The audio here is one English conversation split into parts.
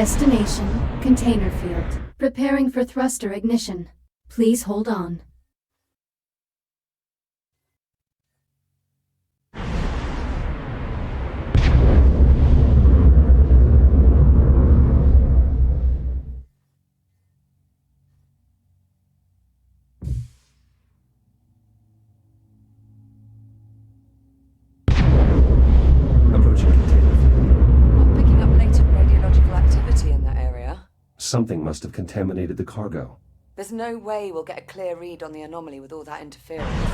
Destination, container field. Preparing for thruster ignition. Please hold on. Approaching container field. I'm picking up latent radiological activity in that area. Something must have contaminated the cargo. There's no way we'll get a clear read on the anomaly with all that interference.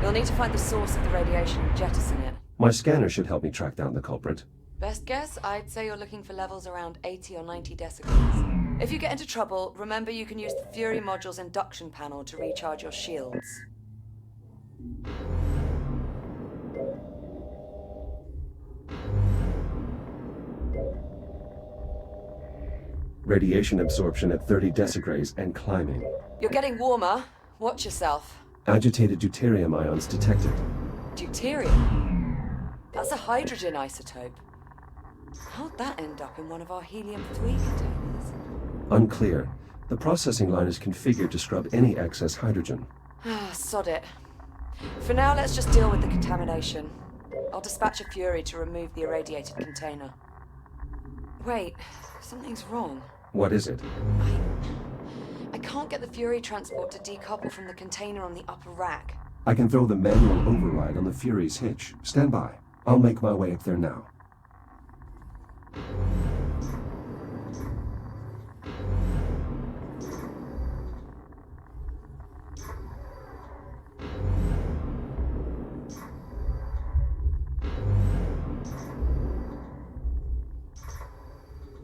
You'll need to find the source of the radiation and jettison it. My scanner should help me track down the culprit. Best guess, I'd say you're looking for levels around 80 or 90 decibels. If you get into trouble, remember you can use the Fury module's induction panel to recharge your shields. Radiation absorption at 30 decigrays and climbing. You're getting warmer. Watch yourself. Agitated deuterium ions detected. Deuterium? That's a hydrogen isotope. How'd that end up in one of our helium-3 containers? Unclear. The processing line is configured to scrub any excess hydrogen. Ah, sod it. For now, let's just deal with the contamination. I'll dispatch a Fury to remove the irradiated container. Wait, something's wrong. What is it? I can't get the Fury transport to decouple from the container on the upper rack. I can throw the manual override on the Fury's hitch. Stand by. I'll make my way up there now.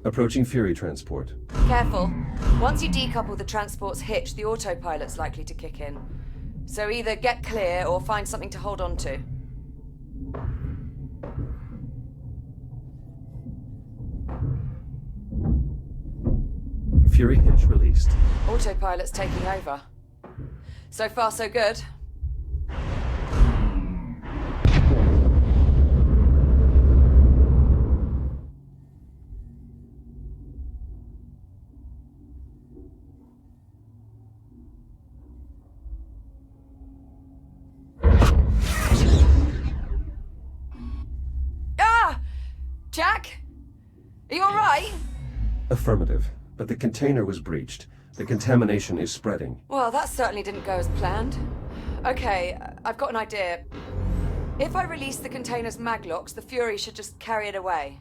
Approaching Fury transport. Careful. Once you decouple the transport's hitch, the autopilot's likely to kick in. So either get clear or find something to hold on to. Fury hitch released. Autopilot's taking over. So far, so good. Jack? Are you alright? Affirmative. But the container was breached. The contamination is spreading. Well, that certainly didn't go as planned. Okay, I've got an idea. If I release the container's maglocks, the Fury should just carry it away.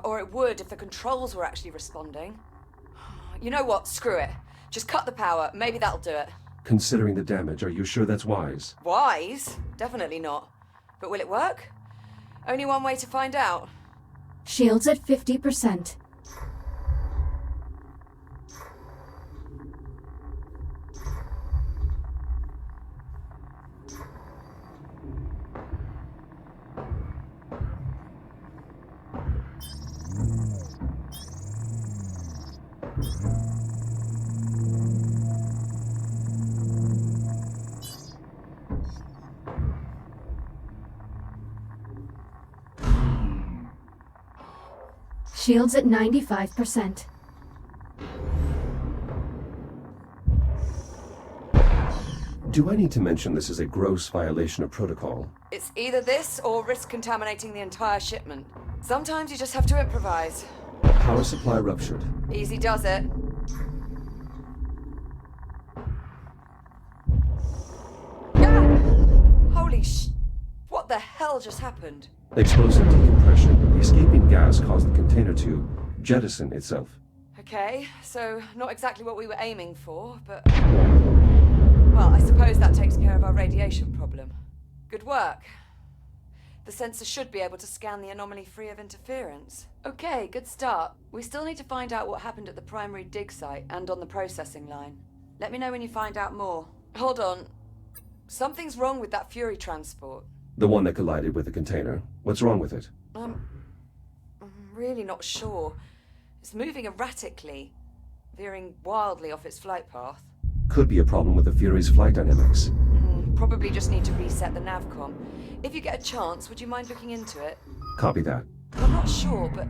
Or it would if the controls were actually responding. You know what? Screw it. Just cut the power. Maybe that'll do it. Considering the damage, are you sure that's wise? Wise? Definitely not. But will it work? Only one way to find out. Shields at 50%. Shields at 95%. Do I need to mention this is a gross violation of protocol? It's either this or risk contaminating the entire shipment. Sometimes you just have to improvise. Power supply ruptured. Easy does it. Ah! Holy What the hell just happened? Explosive decompression. The escaping gas caused the container to jettison itself. Okay, so not exactly what we were aiming for, but... Well, I suppose that takes care of our radiation problem. Good work. The sensor should be able to scan the anomaly free of interference. Okay, good start. We still need to find out what happened at the primary dig site and on the processing line. Let me know when you find out more. Hold on. Something's wrong with that Fury transport. The one that collided with the container. What's wrong with it? I'm really not sure. It's moving erratically, veering wildly off its flight path. Could be a problem with the Fury's flight dynamics. Probably just need to reset the navcom. If you get a chance, would you mind looking into it? Copy that. I'm not sure, but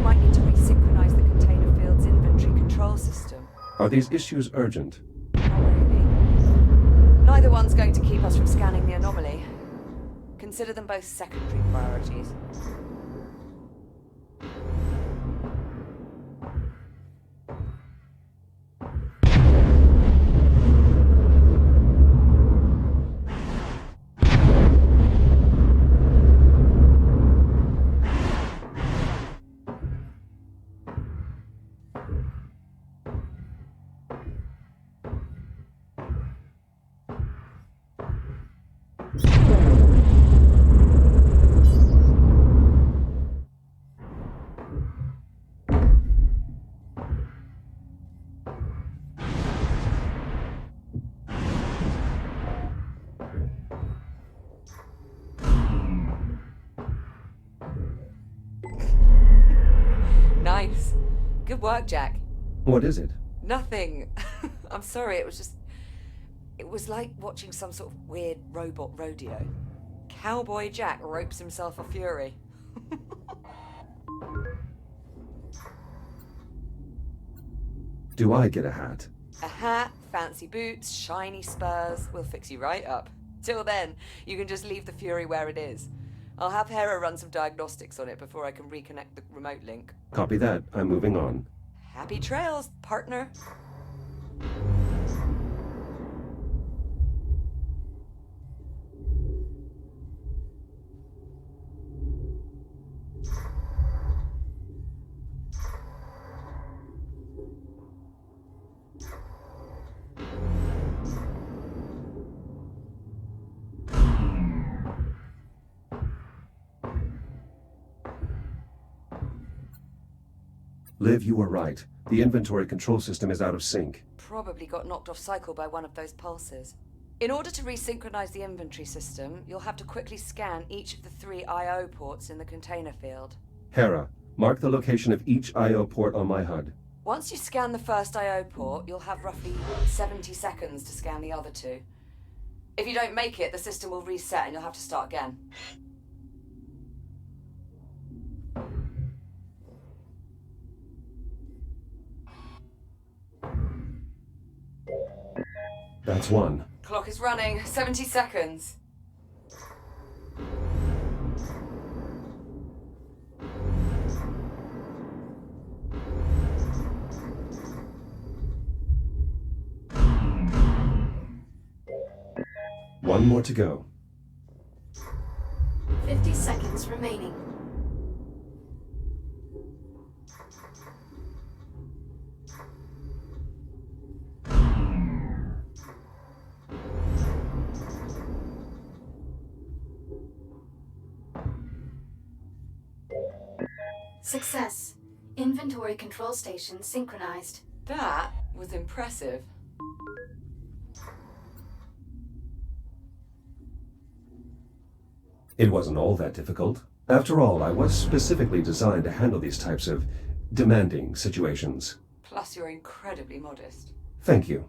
might need to resynchronize the container field's inventory control system. Are these issues urgent? Not really. Neither one's going to keep us from scanning the anomaly. Consider them both secondary priorities. Nice. Good work, Jack. What is it? Nothing. I'm sorry, it was like watching some sort of weird robot rodeo. Cowboy Jack ropes himself a fury. Do I get a hat? A hat, fancy boots, shiny spurs. We'll fix you right up. Till then, you can just leave the fury where it is. I'll have Hera run some diagnostics on it before I can reconnect the remote link. Copy that. I'm moving on. Happy trails, partner. Liv, you were right. The inventory control system is out of sync. Probably got knocked off cycle by one of those pulses. In order to resynchronize the inventory system, you'll have to quickly scan each of the 3 I/O ports in the container field. Hera, mark the location of each I/O port on my HUD. Once you scan the first I/O port, you'll have roughly 70 seconds to scan the other 2. If you don't make it, the system will reset and you'll have to start again. That's one. Clock is running. 70 seconds. One more to go. 50 seconds remaining. Success. Inventory control station synchronized. That was impressive. It wasn't all that difficult. After all, I was specifically designed to handle these types of demanding situations. Plus, you're incredibly modest. Thank you.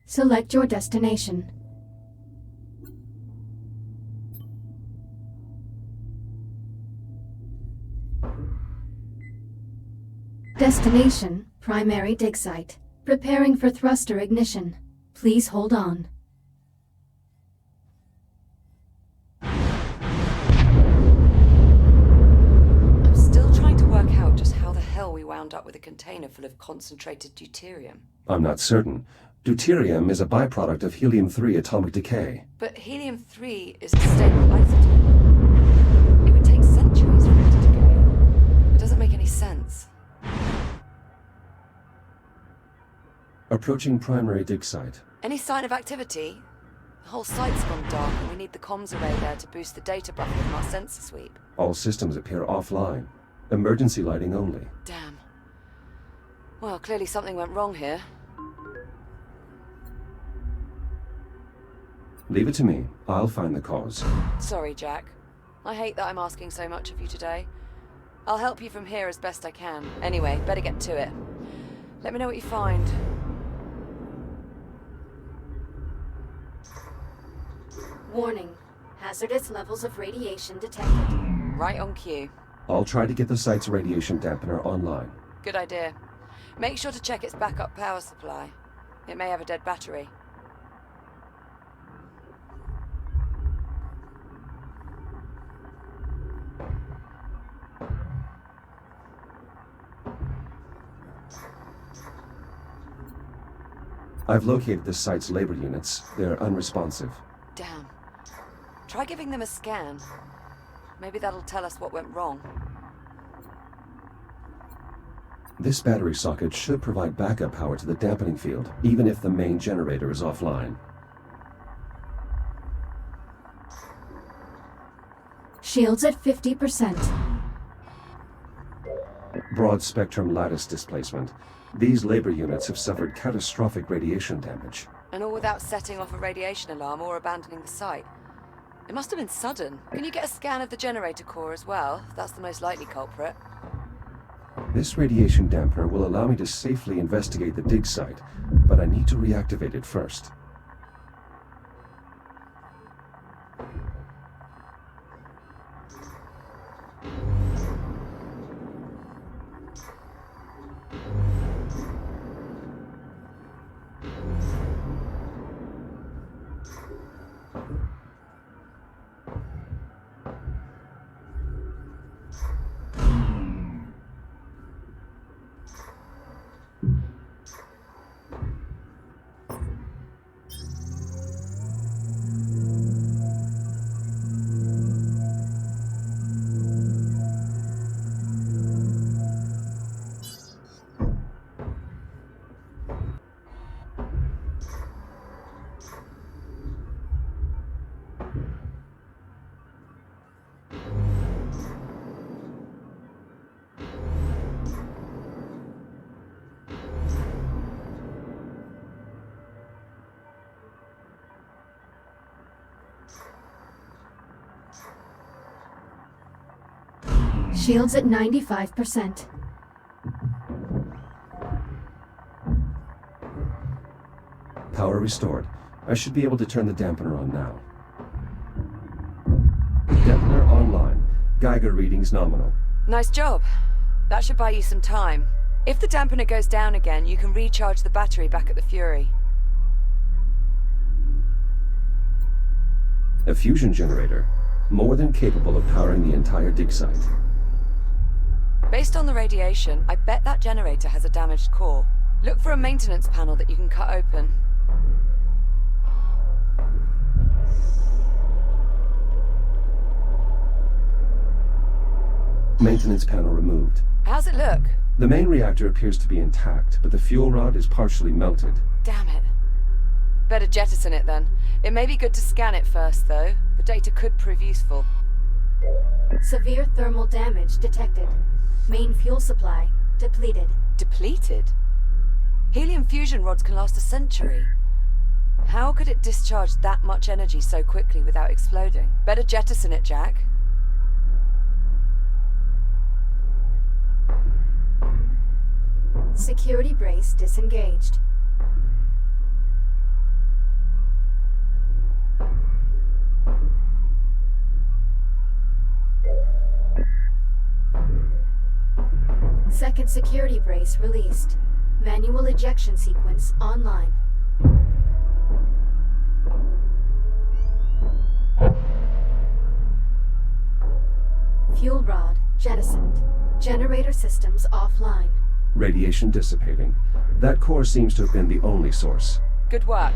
Select your destination. Destination, primary dig site. Preparing for thruster ignition. Please hold on. I'm still trying to work out just how the hell we wound up with a container full of concentrated deuterium. I'm not certain. Deuterium is a byproduct of helium-3 atomic decay. But helium-3 is a stable isotope. It would take centuries for it to decay. It doesn't make any sense. Approaching primary dig site. Any sign of activity? The whole site's gone dark and we need the comms array there to boost the data buffer from our sensor sweep. All systems appear offline. Emergency lighting only. Damn. Well, clearly something went wrong here. Leave it to me. I'll find the cause. Sorry, Jack. I hate that I'm asking so much of you today. I'll help you from here as best I can. Anyway, better get to it. Let me know what you find. Warning. Hazardous levels of radiation detected. Right on cue. I'll try to get the site's radiation dampener online. Good idea. Make sure to check its backup power supply. It may have a dead battery. I've located the site's labor units. They're unresponsive. Damn. Try giving them a scan. Maybe that'll tell us what went wrong. This battery socket should provide backup power to the dampening field, even if the main generator is offline. Shields at 50%. Broad spectrum lattice displacement. These labor units have suffered catastrophic radiation damage. And all without setting off a radiation alarm or abandoning the site. It must have been sudden. Can you get a scan of the generator core as well? That's the most likely culprit. This radiation dampener will allow me to safely investigate the dig site, but I need to reactivate it first. Shields at 95%. Power restored. I should be able to turn the dampener on now. Dampener online. Geiger readings nominal. Nice job. That should buy you some time. If the dampener goes down again, you can recharge the battery back at the Fury. A fusion generator, more than capable of powering the entire dig site. Based on the radiation, I bet that generator has a damaged core. Look for a maintenance panel that you can cut open. Maintenance panel removed. How's it look? The main reactor appears to be intact, but the fuel rod is partially melted. Damn it. Better jettison it then. It may be good to scan it first, though. The data could prove useful. Severe thermal damage detected. Main fuel supply depleted. Depleted? Helium fusion rods can last a century. How could it discharge that much energy so quickly without exploding? Better jettison it, Jack. Security brace disengaged. Second security brace released. Manual ejection sequence online. Fuel rod jettisoned. Generator systems offline. Radiation dissipating. That core seems to have been the only source. Good work.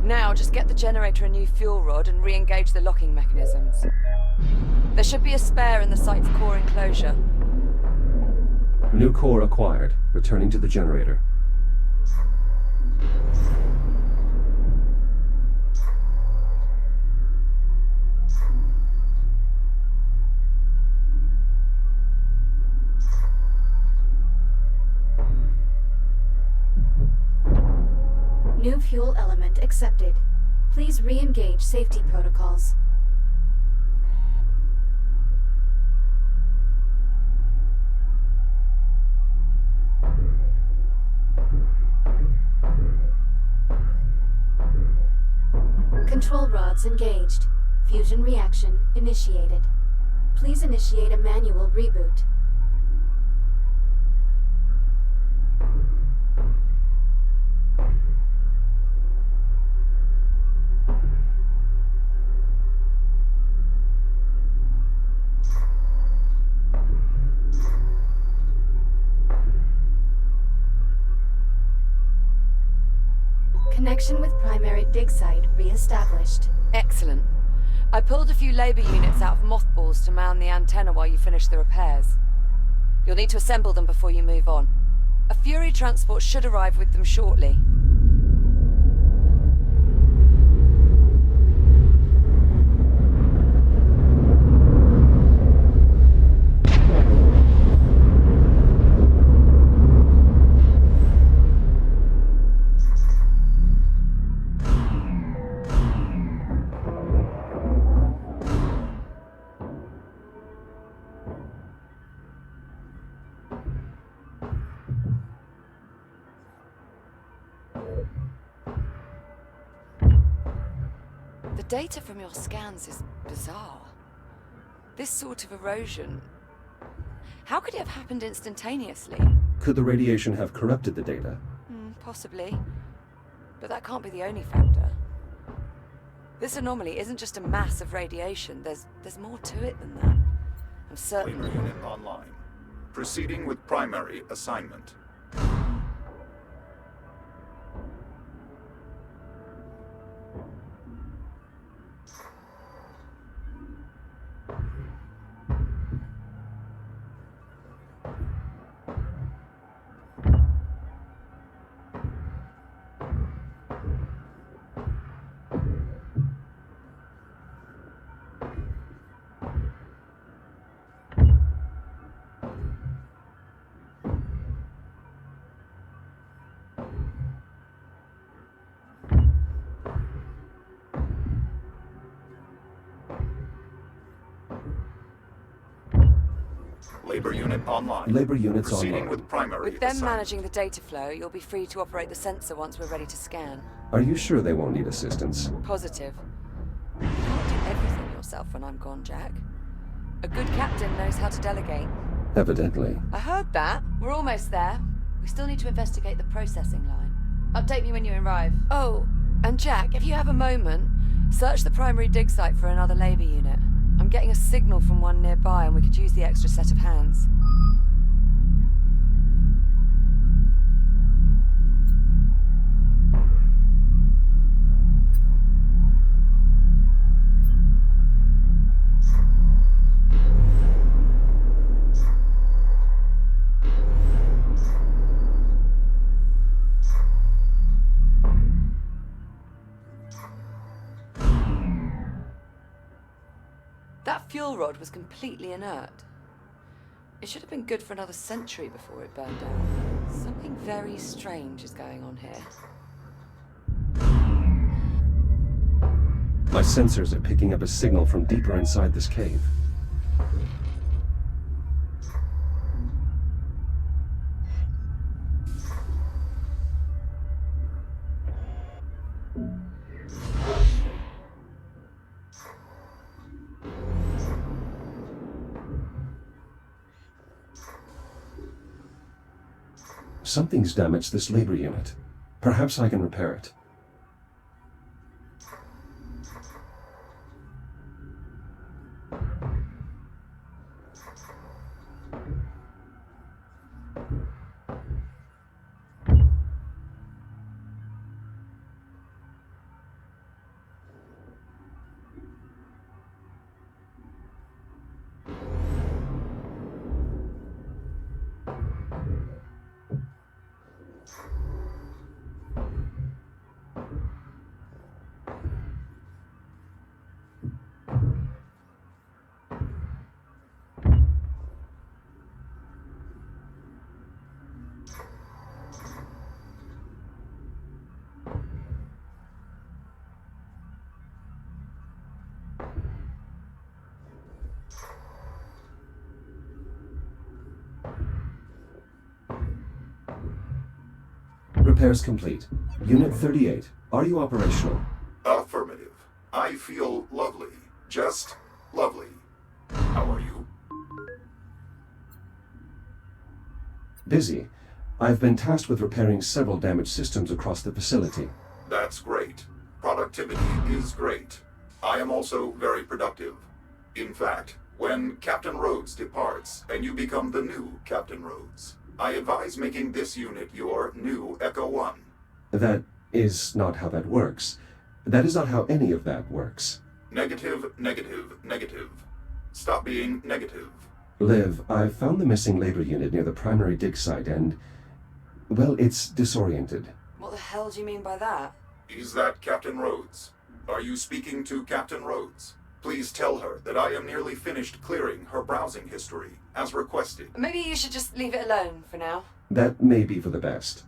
Now just get the generator a new fuel rod and re-engage the locking mechanisms. There should be a spare in the site's core enclosure. New core acquired. Returning to the generator. fuel element accepted. Please re-engage safety protocols. Control rods engaged. Fusion reaction initiated. Please initiate a manual reboot. Connection with primary dig site re-established. Excellent. I pulled a few labor units out of mothballs to mount the antenna while you finish the repairs. You'll need to assemble them before you move on. A Fury transport should arrive with them shortly. The data from your scans is bizarre. This sort of erosion... How could it have happened instantaneously? Could the radiation have corrupted the data? Possibly. But that can't be the only factor. This anomaly isn't just a mass of radiation. There's more to it than that. I'm certain... Labor unit online. Proceeding with primary assignment. Labor unit online. Labor units Proceeding online. with primary With them assignment. managing the data flow, you'll be free to operate the sensor once we're ready to scan. Are you sure they won't need assistance? Positive. You can't do everything yourself when I'm gone, Jack. A good captain knows how to delegate. Evidently. I heard that. We're almost there. We still need to investigate the processing line. Update me when you arrive. Oh, and Jack, if you have a moment, search the primary dig site for another labor unit. I'm getting a signal from one nearby and we could use the extra set of hands. That fuel rod was completely inert. It should have been good for another century before it burned out. Something very strange is going on here. My sensors are picking up a signal from deeper inside this cave. Something's damaged this labor unit. Perhaps I can repair it. Repairs complete. Unit 38, are you operational? Affirmative. I feel lovely. Just lovely. How are you? Busy. I've been tasked with repairing several damaged systems across the facility. That's great. Productivity is great. I am also very productive. In fact, when Captain Rhodes departs and you become the new Captain Rhodes, I advise making this unit your new Echo One. That is not how that works. That is not how any of that works. Negative, negative, negative. Stop being negative. Liv, I've found the missing labor unit near the primary dig site and... well, it's disoriented. What the hell do you mean by that? Is that Captain Rhodes? Are you speaking to Captain Rhodes? Please tell her that I am nearly finished clearing her browsing history, as requested. Maybe you should just leave it alone for now. That may be for the best.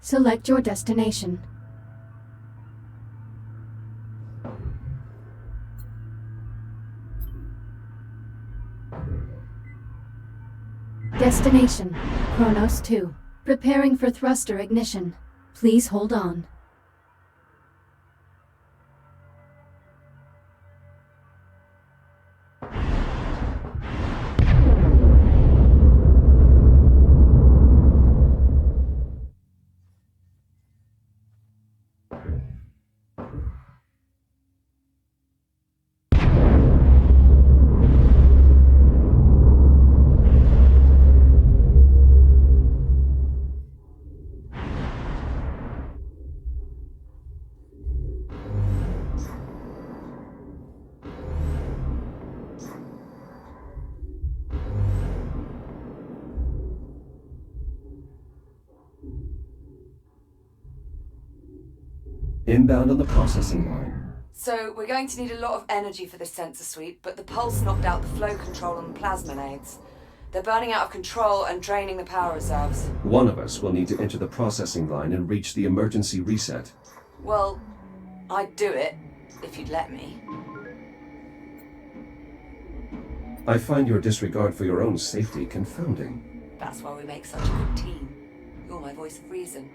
Select your destination. Destination, Kronos 2. Preparing for thruster ignition. Please hold on. Inbound on the processing line. So, we're going to need a lot of energy for this sensor sweep, but the pulse knocked out the flow control on the plasma nades. They're burning out of control and draining the power reserves. One of us will need to enter the processing line and reach the emergency reset. Well, I'd do it, if you'd let me. I find your disregard for your own safety confounding. That's why we make such a good team. You're my voice of reason.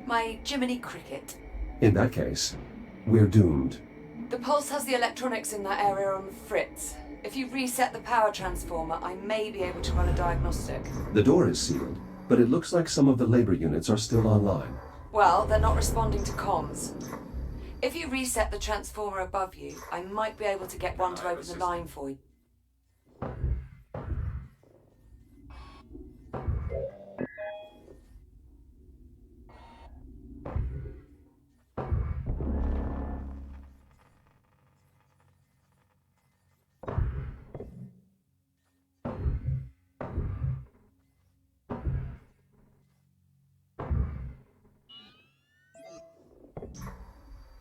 My Jiminy Cricket. In that case, we're doomed. The pulse has the electronics in that area on the fritz. If you reset the power transformer, I may be able to run a diagnostic. The door is sealed, but it looks like some of the labor units are still online. Well, they're not responding to comms. If you reset the transformer above you, I might be able to get one to open the line for you.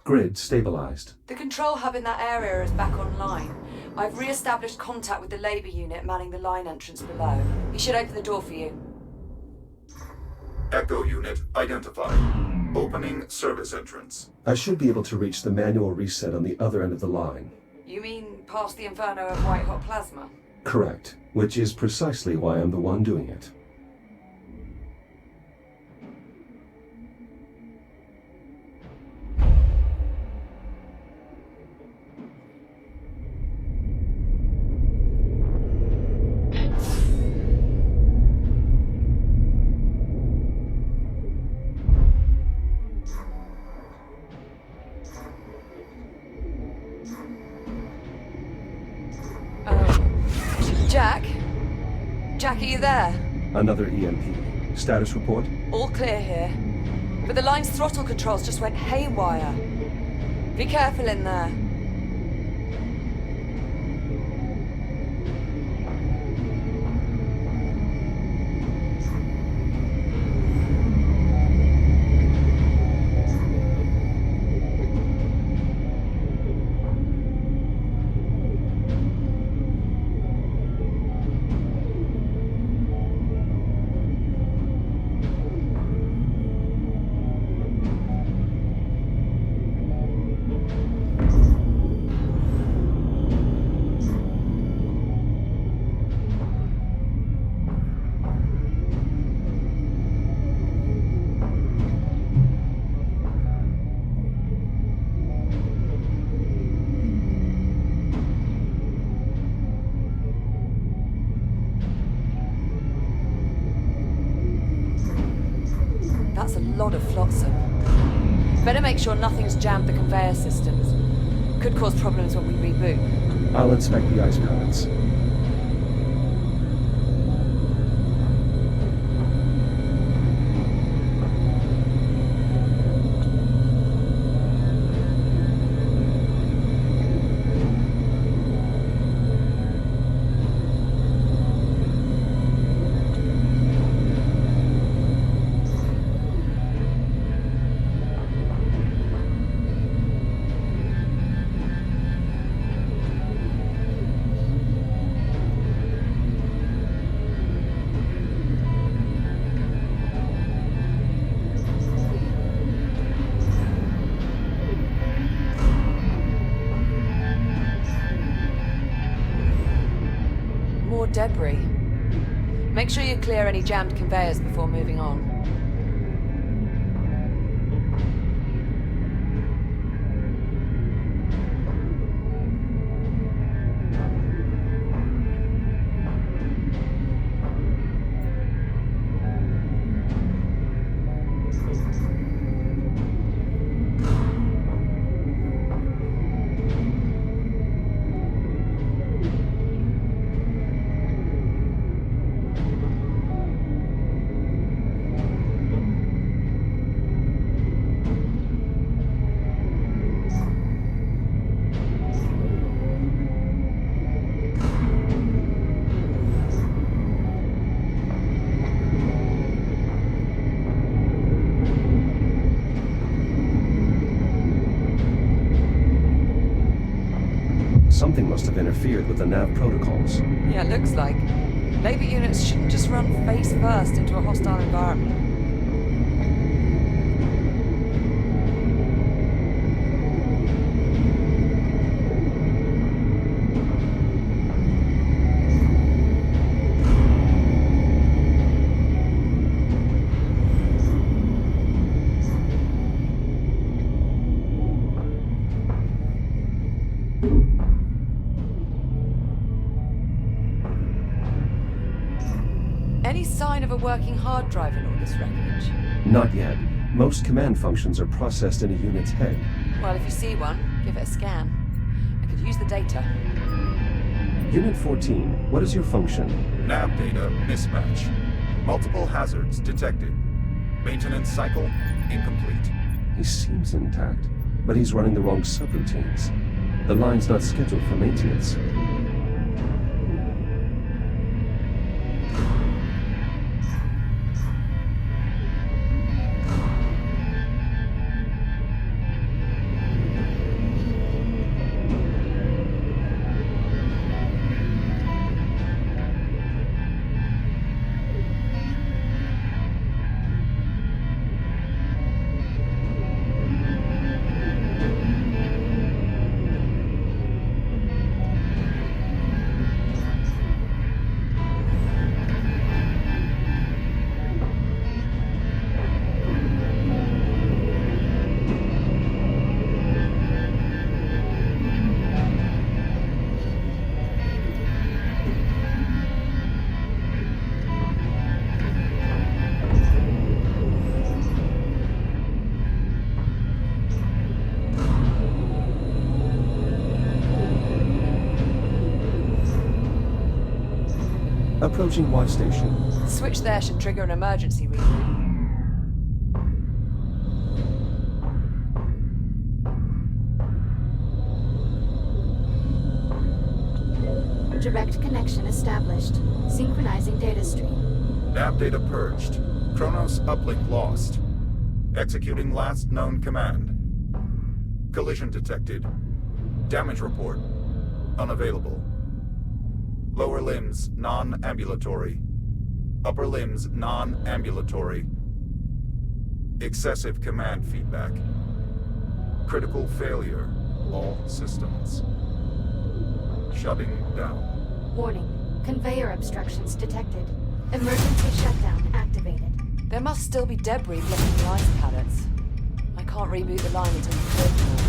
Grid stabilized. The control hub in that area is back online. I've re-established contact with the labor unit manning the line entrance below. He should open the door for you. Echo unit identified. Opening service entrance. I should be able to reach the manual reset on the other end of the line. You mean past the inferno of white-hot plasma? Correct, which is precisely why I'm the one doing it. Jack? Jack, are you there? Another EMP. Status report? All clear here. But the line's throttle controls just went haywire. Be careful in there. That's a lot of flotsam. Better make sure nothing's jammed the conveyor systems. Could cause problems when we reboot. I'll inspect the ice pellets. More debris. Make sure you clear any jammed conveyors before moving on. Something must have interfered with the nav protocols. Yeah, looks like. Labor units shouldn't just run face first into a hostile environment. Any sign of a working hard drive in all this wreckage? Not yet. Most command functions are processed in a unit's head. Well, if you see one, give it a scan. I could use the data. Unit 14, what is your function? Nav data mismatch. Multiple hazards detected. Maintenance cycle incomplete. He seems intact, but he's running the wrong subroutines. The line's not scheduled for maintenance. Approaching Y station. The switch there should trigger an emergency reboot. Direct connection established. Synchronizing data stream. Nav data purged. Kronos uplink lost. Executing last known command. Collision detected. Damage report. Unavailable. Lower limbs non-ambulatory. Upper limbs non-ambulatory. Excessive command feedback. Critical failure. All systems. Shutting down. Warning. Conveyor obstructions detected. Emergency shutdown activated. There must still be debris blocking the ice pallets. I can't reboot the line until we clear them all.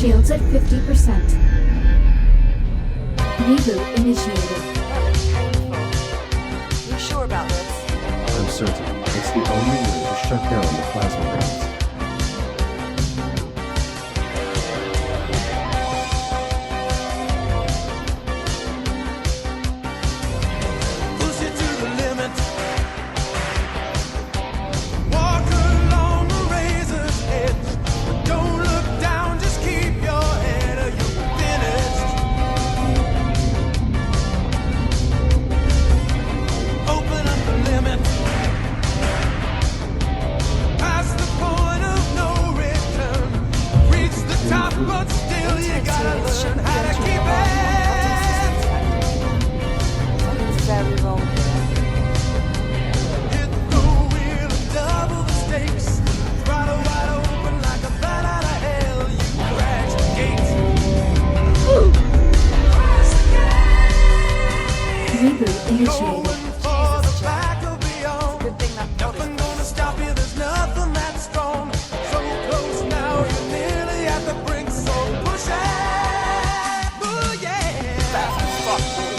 Shields at 50%. Reboot initiated. That looks painful. You sure about this? I'm certain. It's the only way to shut down the plasma bands. Push it to the limit. Walk along the razor's edge. But don't look down, just keep your head or you're finished. Open up the limit. Past the point of no return. Reach the top, but still you gotta learn how to keep it. Something's very wrong here. Hit the wheel and double the stakes. Throttle wide open like a bat out of hell. You crash the gate. Reboot initiated. Going for the back of beyond. Good thing that body's Nothing gonna stop you. There's nothing that strong. So close now, you're nearly at the brink. So push it. Oh yeah. Fast as fuck, boy.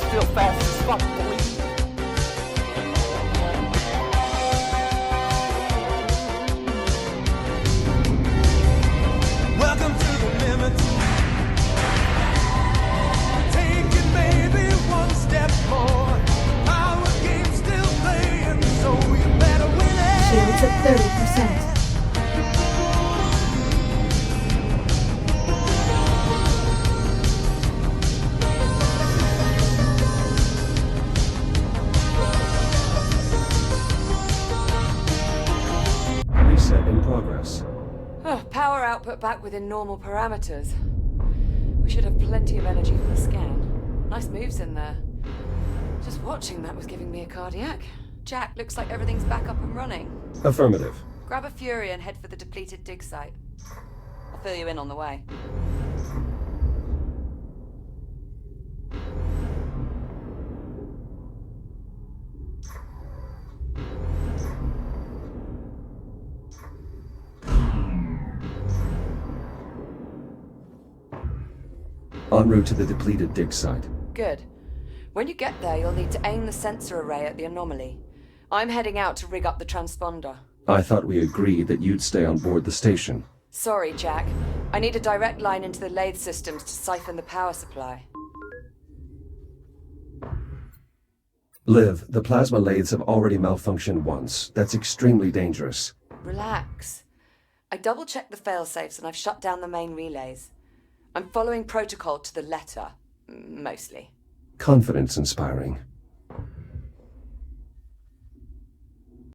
Still fast as fuck, boy. Welcome to the limit. Take it maybe one step more. Our game's still playing, so you better win it. Shields at 30%. Reset in progress. Oh, power output back within normal parameters. We should have plenty of energy for the scan. Nice moves in there. Just watching that was giving me a cardiac. Jack, looks like everything's back up and running. Affirmative. Grab a Fury and head for the depleted dig site. I'll fill you in on the way. En route to the depleted dig site. Good. When you get there, you'll need to aim the sensor array at the anomaly. I'm heading out to rig up the transponder. I thought we agreed that you'd stay on board the station. Sorry, Jack. I need a direct line into the lathe systems to siphon the power supply. Liv, the plasma lathes have already malfunctioned once. That's extremely dangerous. Relax. I double-checked the failsafes and I've shut down the main relays. I'm following protocol to the letter, mostly. Confidence inspiring.